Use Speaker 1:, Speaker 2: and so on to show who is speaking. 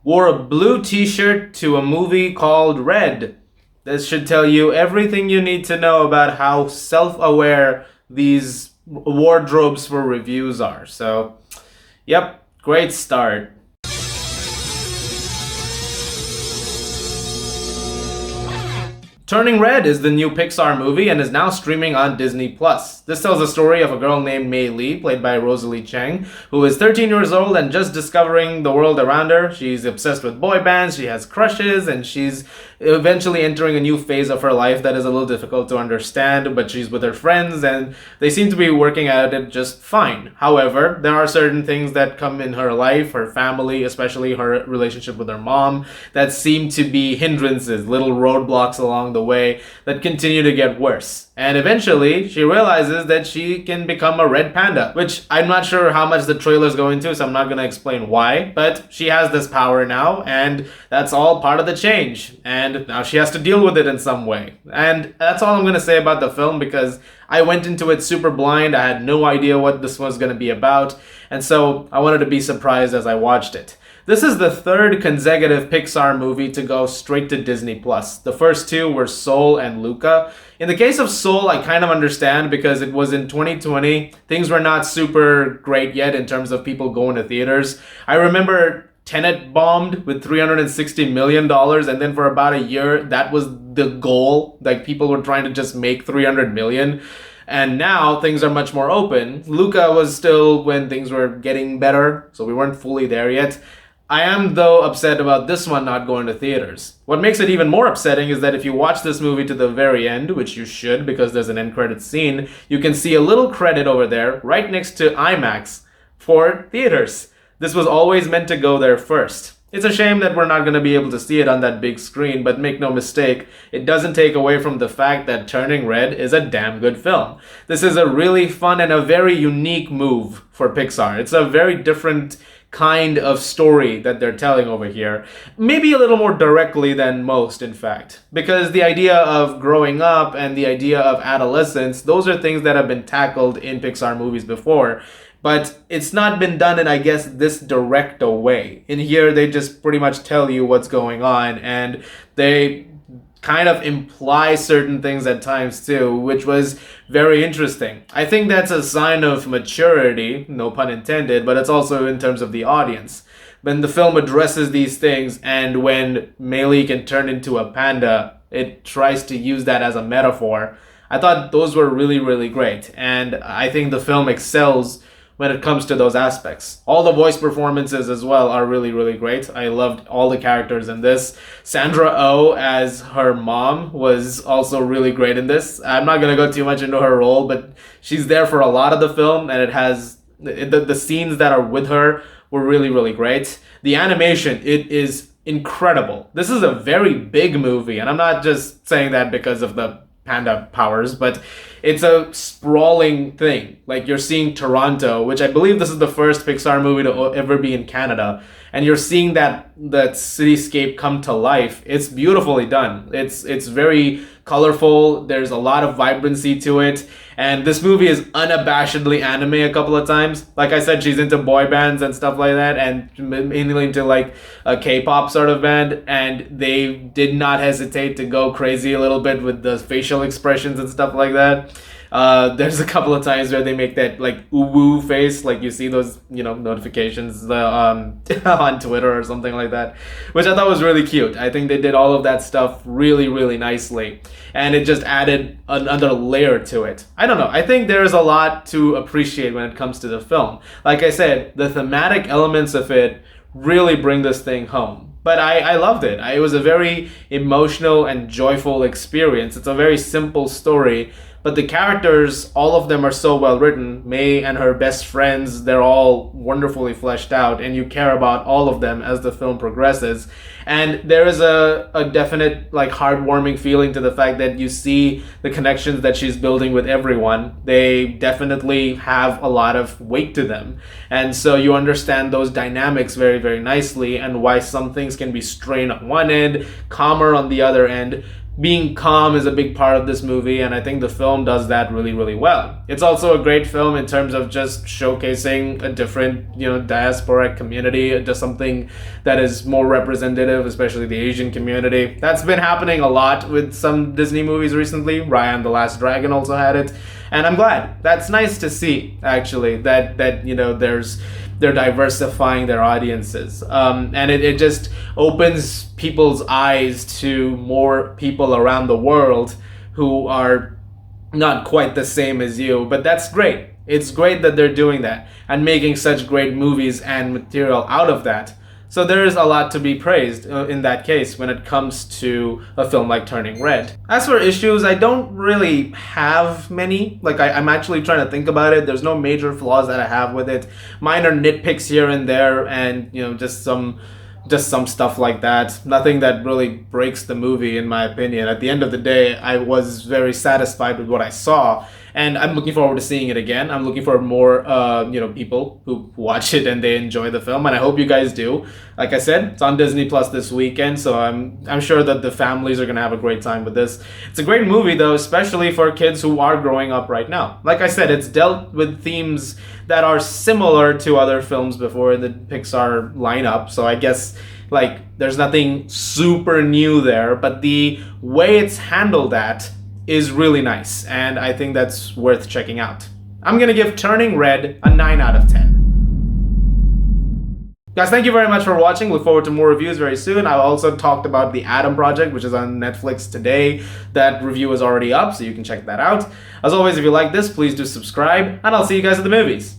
Speaker 1: wore a blue t-shirt to a movie called Red. This should tell you everything you need to know about how self-aware these wardrobes for reviews are. So, yep, great start. Turning Red is the new Pixar movie and is now streaming on Disney+. This tells the story of a girl named Mei Lee, played by Rosalie Chang, who is 13 years old and just discovering the world around her. She's obsessed with boy bands, she has crushes, and she's eventually entering a new phase of her life that is a little difficult to understand, but she's with her friends and they seem to be working at it just fine. However, there are certain things that come in her life, her family, especially her relationship with her mom, that seem to be hindrances, little roadblocks along the way that continue to get worse. And eventually, she realizes that she can become a red panda, which I'm not sure how much the trailer's go into, so I'm not going to explain why, but she has this power now, and that's all part of the change. And now she has to deal with it in some way. And that's all I'm going to say about the film, because I went into it super blind. I had no idea what this was going to be about, and so I wanted to be surprised as I watched it. This is the third consecutive Pixar movie to go straight to Disney+. The first two were Soul and Luca. In the case of Soul, I kind of understand because it was in 2020. Things were not super great yet in terms of people going to theaters. I remember Tenet bombed with $360 million, and then for about a year, that was the goal. Like, people were trying to just make $300 million. And now things are much more open. Luca was still when things were getting better, so we weren't fully there yet. I am, though, upset about this one not going to theaters. What makes it even more upsetting is that if you watch this movie to the very end, which you should because there's an end credits scene, you can see a little credit over there right next to IMAX for theaters. This was always meant to go there first. It's a shame that we're not going to be able to see it on that big screen, but make no mistake, it doesn't take away from the fact that Turning Red is a damn good film. This is a really fun and a very unique move for Pixar. It's a very different kind of story that they're telling over here. Maybe a little more directly than most, in fact. Because the idea of growing up and the idea of adolescence, those are things that have been tackled in Pixar movies before. But it's not been done in, I guess, this direct a way. In here, they just pretty much tell you what's going on, and they kind of imply certain things at times too, which was very interesting. I think that's a sign of maturity, no pun intended, but it's also in terms of the audience. When the film addresses these things, and when Mei Lee can turn into a panda, it tries to use that as a metaphor. I thought those were really, really great, and I think the film excels when it comes to those aspects. All the voice performances as well are really, really great. I loved all the characters in this. Sandra Oh as her mom was also really great in this. I'm not going to go too much into her role, but she's there for a lot of the film, and it has the scenes that are with her were really, really great. The animation, it is incredible. This is a very big movie, and I'm not just saying that because of the panda powers, but it's a sprawling thing. Like, you're seeing Toronto, which I believe this is the first Pixar movie to ever be in Canada, and you're seeing that cityscape come to life. It's beautifully done. It's very colorful. There's a lot of vibrancy to it, and this movie is unabashedly anime a couple of times. Like I said, she's into boy bands and stuff like that, and mainly into like a K-pop sort of band, and they did not hesitate to go crazy a little bit with the facial expressions and stuff like that. There's a couple of times where they make that like ooh face, like you see those, notifications on Twitter or something like that, which I thought was really cute. I think they did all of that stuff really, really nicely, and it just added another layer to it. I don't know. I think there's a lot to appreciate when it comes to the film. Like I said, the thematic elements of it really bring this thing home. But I loved it. It was a very emotional and joyful experience. It's a very simple story, but the characters, all of them are so well written. Mei and her best friends, they're all wonderfully fleshed out, and you care about all of them as the film progresses. And there is a definite like heartwarming feeling to the fact that you see the connections that she's building with everyone. They definitely have a lot of weight to them. And so you understand those dynamics very, very nicely, and why some things can be strained on one end, calmer on the other end. being calm is a big part of this movie, and I think the film does that really, really well. It's also a great film in terms of just showcasing a different, diasporic community, just something that is more representative, especially the Asian community. That's been happening a lot with some Disney movies recently. Raya and the Last Dragon also had it, and I'm glad. That's nice to see, actually, that they're diversifying their audiences, and it just opens people's eyes to more people around the world who are not quite the same as you. But that's great. It's great that they're doing that and making such great movies and material out of that. So there is a lot to be praised in that case when it comes to a film like Turning Red. As for issues, I don't really have many. I'm actually trying to think about it. There's no major flaws that I have with it. Minor nitpicks here and there, and just some stuff like that. Nothing that really breaks the movie, in my opinion. At the end of the day, I was very satisfied with what I saw, and I'm looking forward to seeing it again. I'm looking for more, people who watch it and they enjoy the film, and I hope you guys do. Like I said, it's on Disney Plus this weekend, so I'm sure that the families are gonna have a great time with this. It's a great movie, though, especially for kids who are growing up right now. Like I said, it's dealt with themes that are similar to other films before in the Pixar lineup, so I guess there's nothing super new there, but the way it's handled that is really nice, and I think that's worth checking out. I'm gonna give Turning Red a 9 out of 10. Guys, thank you very much for watching. Look forward to more reviews very soon. I also talked about The Adam Project, which is on Netflix today. That review is already up, so you can check that out. As always, if you like this, please do subscribe, and I'll see you guys at the movies.